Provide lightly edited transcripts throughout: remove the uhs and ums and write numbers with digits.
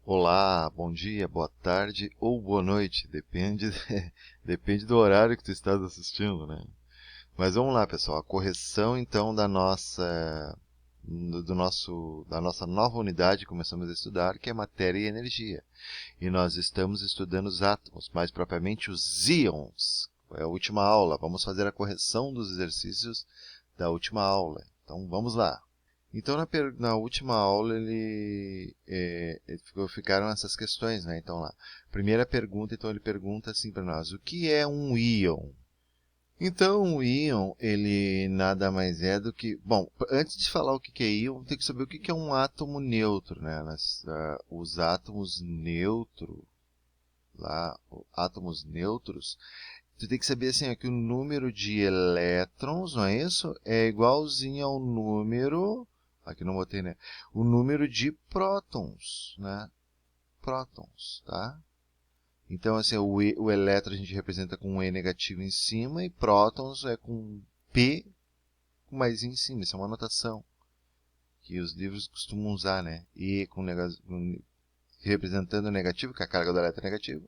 Olá, bom dia, boa tarde ou boa noite, depende, depende do horário que tu estás assistindo, né? Mas vamos lá, pessoal, a correção então da nossa nova unidade que começamos a estudar, que é matéria e energia. E nós estamos estudando os átomos, mais propriamente os íons. É a última aula, vamos fazer a correção dos exercícios da última aula. Então vamos lá. Então, na última aula, ficaram essas questões, né? Então, lá. Primeira pergunta, então, ele pergunta assim para nós, o que é um íon? Então, o íon, ele nada mais é do que... Bom, antes de falar o que é íon, tem que saber o que é um átomo neutro, né? Os átomos átomos neutros, tu tem que saber assim, ó, que o número de elétrons, não é isso? É igualzinho ao número... Aqui não botei, né? O número de prótons, né? Prótons, tá? Então, assim, o elétron a gente representa com um E negativo em cima e prótons é com P com mais em cima. Isso é uma notação que os livros costumam usar, né? E representando o negativo, que é a carga do elétron é negativa,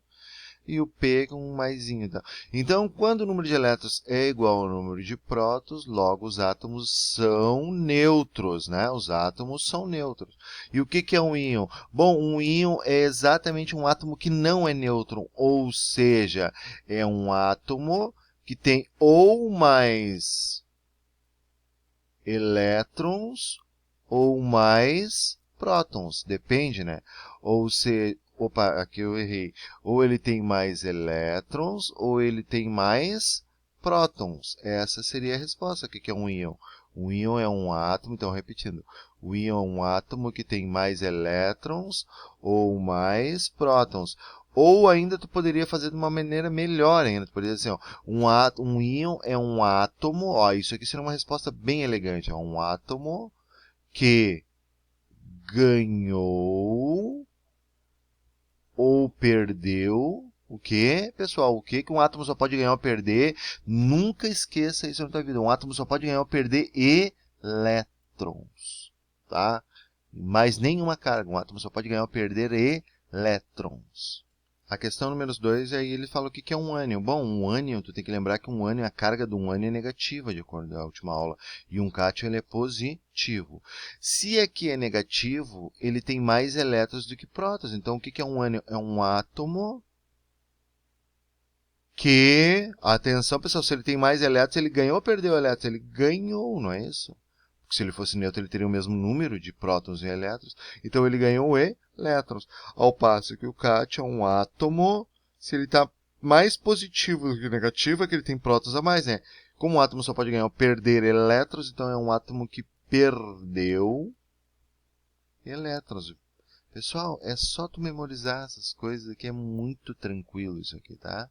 e o P com um maisinho. Então, quando o número de elétrons é igual ao número de prótons, logo os átomos são neutros, né? Os átomos são neutros. E o que é um íon? Bom, um íon é exatamente um átomo que não é nêutron, ou seja, é um átomo que tem ou mais elétrons ou mais prótons, depende, né? Ou se, opa, aqui eu errei. Ou ele tem mais elétrons ou ele tem mais prótons. Essa seria a resposta. O que é um íon? Um íon é um átomo, então repetindo, o íon é um átomo que tem mais elétrons ou mais prótons. Ou ainda tu poderia fazer de uma maneira melhor ainda. Tu poderia dizer assim, ó, um íon é um átomo, ó, isso aqui seria uma resposta bem elegante, é um átomo que ganhou ou perdeu. O que, pessoal? O que um átomo só pode ganhar ou perder? Nunca esqueça isso na tua vida. Um átomo só pode ganhar ou perder elétrons, tá? Mais nenhuma carga. Um átomo só pode ganhar ou perder elétrons. A questão número 2, aí ele fala o que é um ânion. Bom, um ânion, tu tem que lembrar que um ânion, a carga de um ânion é negativa, de acordo com a última aula. E um cátion ele é positivo. Se aqui é negativo, ele tem mais elétrons do que prótons. Então, o que é um ânion? É um átomo que... Atenção, pessoal, se ele tem mais elétrons, ele ganhou ou perdeu elétrons? Ele ganhou, não é isso? Porque se ele fosse neutro, ele teria o mesmo número de prótons e elétrons. Então, ele ganhou elétrons. Ao passo que o cátion é um átomo, se ele está mais positivo do que negativo, é que ele tem prótons a mais, né? Como um átomo só pode ganhar ou perder elétrons, então é um átomo que perdeu elétrons. Pessoal, é só tu memorizar essas coisas aqui, é muito tranquilo isso aqui, tá?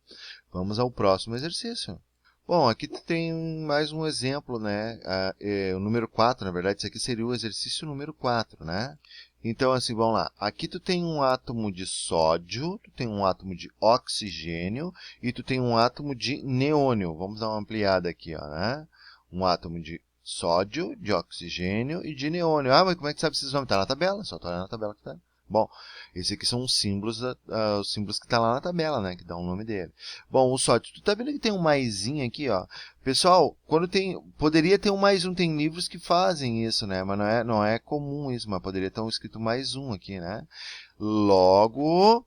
Vamos ao próximo exercício. Bom, aqui tem mais um exemplo, né? O número 4, na verdade, isso aqui seria o exercício número 4, né? Então, assim, vamos lá. Aqui tu tem um átomo de sódio, tu tem um átomo de oxigênio e tu tem um átomo de neônio. Vamos dar uma ampliada aqui, ó, né? Um átomo de sódio, de oxigênio e de neônio. Ah, mas como é que sabe esses nomes? Tá na tabela, só tá olhando na tabela que tá. Bom, esses aqui são os símbolos, os símbolos que estão lá na tabela, né? Que dá o nome dele. Bom, o sódio, tu tá vendo que tem um maisinho aqui, ó. Pessoal, quando tem, poderia ter um mais um, tem livros que fazem isso, né? Mas não é comum isso, mas poderia ter um escrito mais um aqui, né? Logo,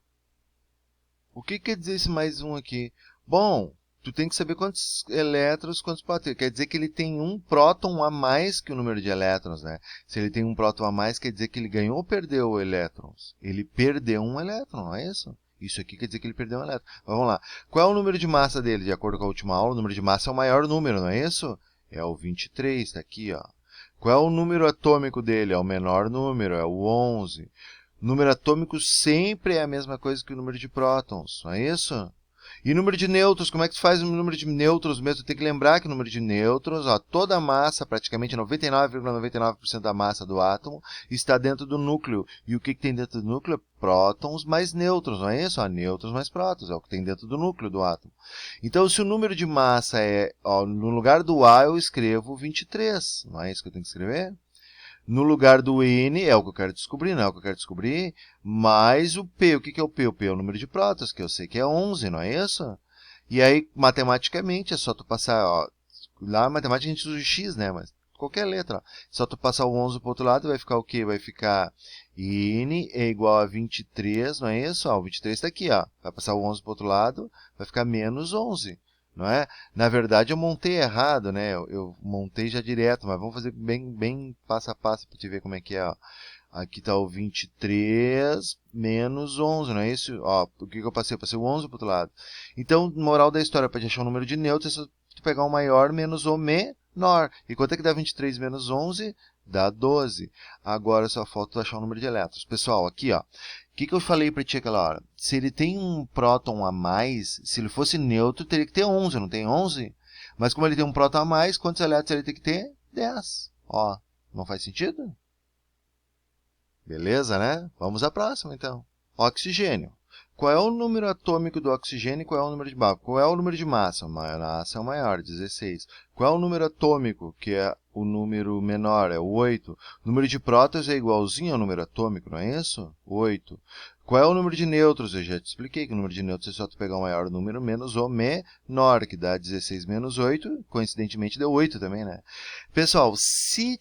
o que quer dizer esse mais um aqui? Bom, tu tem que saber quantos elétrons, quantos prótons. Quer dizer que ele tem um próton a mais que o número de elétrons, né? Se ele tem um próton a mais, quer dizer que ele ganhou ou perdeu elétrons? Ele perdeu um elétron, não é isso? Isso aqui quer dizer que ele perdeu um elétron. Vamos lá. Qual é o número de massa dele? De acordo com a última aula, o número de massa é o maior número, não é isso? É o 23, está aqui, ó. Qual é o número atômico dele? É o menor número, é o 11. Número atômico sempre é a mesma coisa que o número de prótons, não é isso? E número de nêutrons, como é que tu faz o número de nêutrons mesmo? Tu tem que lembrar que o número de nêutrons, ó, toda a massa, praticamente 99,99% da massa do átomo, está dentro do núcleo. E o que tem dentro do núcleo? Prótons mais nêutrons, não é isso? Ó, nêutrons mais prótons, é o que tem dentro do núcleo do átomo. Então, se o número de massa é, ó, no lugar do A eu escrevo 23, não é isso que eu tenho que escrever? No lugar do N, é o que eu quero descobrir, não é o que eu quero descobrir, mais o P. O que é o P? O P é o número de prótons, que eu sei que é 11, não é isso? E aí, matematicamente, é só tu passar, ó, lá na matemática a gente usa o X, né, mas qualquer letra, ó. Só tu passar o 11 para o outro lado, vai ficar o quê? Vai ficar N é igual a 23, não é isso? Ó, o 23 está aqui, ó. Vai passar o 11 para o outro lado, vai ficar menos 11. Não é? Na verdade, eu montei errado, né? Eu montei já direto, mas vamos fazer bem passo a passo para te ver como é que é. Ó. Aqui está o 23 menos 11, não é isso? Ó, o que eu passei? Eu passei o 11 para o outro lado. Então, moral da história, para achar um número de nêutrons, é só tu pegar o maior menos o menor. E quanto é que dá 23 menos 11? Dá 12. Agora só falta achar o número de elétrons. Pessoal, aqui, ó. O que eu falei para ti aquela hora? Se ele tem um próton a mais, se ele fosse neutro, teria que ter 11, não tem 11? Mas como ele tem um próton a mais, quantos elétrons ele tem que ter? 10. Ó, não faz sentido? Beleza, né? Vamos à próxima, então. Oxigênio. Qual é o número atômico do oxigênio e qual é o número de massa? Qual é o número de massa? A massa é o maior, 16. Qual é o número atômico, que é o número menor? É o 8. O número de prótons é igualzinho ao número atômico, não é isso? 8. Qual é o número de nêutrons? Eu já te expliquei que o número de nêutrons é só tu pegar o maior número menos o menor, que dá 16 menos 8. Coincidentemente deu 8 também, né? Pessoal, se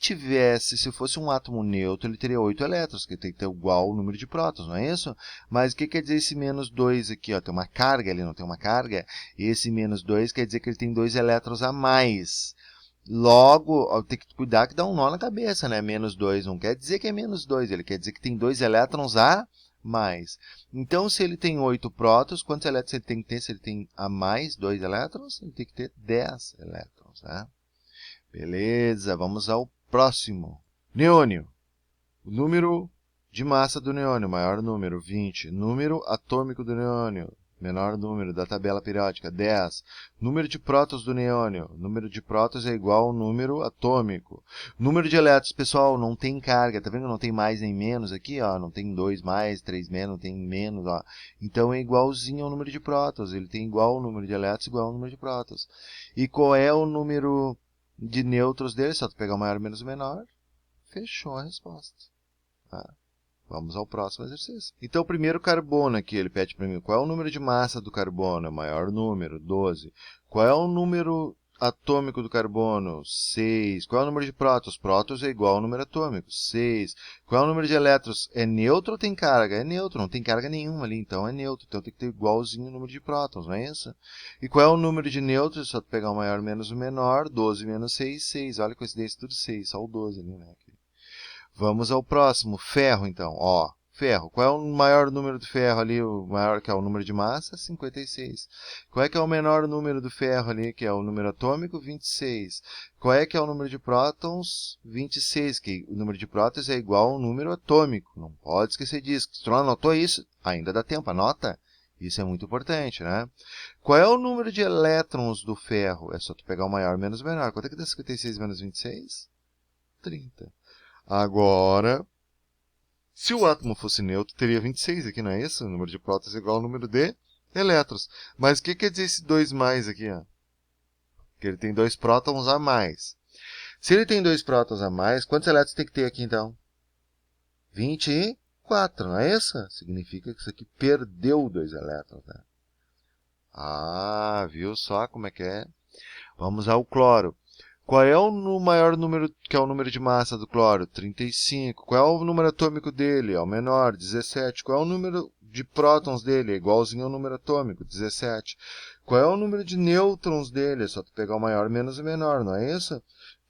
fosse um átomo neutro, ele teria 8 elétrons, que tem que ter igual o número de prótons, não é isso? Mas o que quer dizer esse menos 2 aqui? Ó? Tem uma carga, ele não tem uma carga. E esse menos 2 quer dizer que ele tem 2 elétrons a mais. Logo, ó, tem que cuidar que dá um nó na cabeça, né? Menos 2 não quer dizer que é menos 2, ele quer dizer que tem 2 elétrons a mais. Então, se ele tem 8 prótons, quantos elétrons ele tem que ter? Se ele tem a mais 2 elétrons, ele tem que ter 10 elétrons, né? Beleza, vamos ao próximo. Neônio. O número de massa do neônio, maior número, 20. Número atômico do neônio, menor número da tabela periódica, 10. Número de prótons do neônio. Número de prótons é igual ao número atômico. Número de elétrons, pessoal, não tem carga. Tá vendo? Não tem mais nem menos aqui, ó. Não tem 2 mais, 3 menos, não tem menos, ó. Então é igualzinho ao número de prótons. Ele tem igual o número de elétrons, igual ao número de prótons. E qual é o número de nêutrons dele? Só tu pegar o maior menos o menor. Fechou a resposta. Tá? Vamos ao próximo exercício. Então, o primeiro carbono aqui, ele pede para mim, qual é o número de massa do carbono? O maior número, 12. Qual é o número atômico do carbono? 6. Qual é o número de prótons? Prótons é igual ao número atômico, 6. Qual é o número de elétrons? É neutro ou tem carga? É neutro, não tem carga nenhuma ali, então é neutro. Então tem que ter igualzinho o número de prótons, não é isso? E qual é o número de nêutrons? Só pegar o maior menos o menor, 12 menos 6, 6. Olha a coincidência, tudo 6, só o 12 ali, né? Vamos ao próximo, ferro então. Ó, ferro. Qual é o maior número do ferro ali? O maior que é o número de massa? 56. Qual é que é o menor número do ferro ali, que é o número atômico? 26. Qual é que é o número de prótons? 26, que o número de prótons é igual ao número atômico. Não pode esquecer disso. Se tu não anotou isso, ainda dá tempo, anota. Isso é muito importante, né? Qual é o número de elétrons do ferro? É só tu pegar o maior menos o menor. Quanto é que dá 56 menos 26? 30. Agora, se o átomo fosse neutro, teria 26 aqui, não é isso? O número de prótons é igual ao número de elétrons. Mas o que quer dizer esse 2 mais aqui? Ó? Que ele tem 2 prótons a mais. Se ele tem 2 prótons a mais, quantos elétrons tem que ter aqui, então? 24, não é isso? Significa que isso aqui perdeu 2 elétrons. Né? Ah, viu só como é que é? Vamos ao cloro. Qual é o maior número, que é o número de massa do cloro? 35. Qual é o número atômico dele? É o menor, 17. Qual é o número de prótons dele? É igualzinho ao número atômico, 17. Qual é o número de nêutrons dele? É só tu pegar o maior menos o menor, não é isso?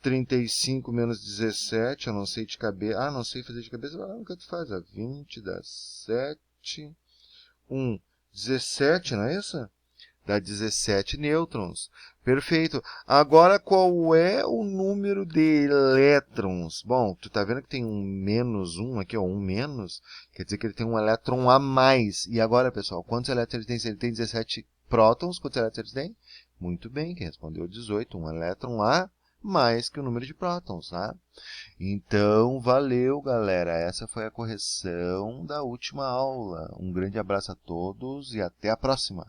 35 menos 17, eu não sei de cabeça. Ah, não sei fazer de cabeça. Não, o que tu faz? 20 dá 7. 1. 17, não é isso? Dá 17 nêutrons. Perfeito. Agora, qual é o número de elétrons? Bom, tu tá vendo que tem um menos 1 aqui, ó, um menos. Quer dizer que ele tem um elétron a mais. E agora, pessoal, quantos elétrons ele tem? Se ele tem 17 prótons, quantos elétrons ele tem? Muito bem, quem respondeu 18. Um elétron a mais que o número de prótons, tá? Então, valeu, galera. Essa foi a correção da última aula. Um grande abraço a todos e até a próxima.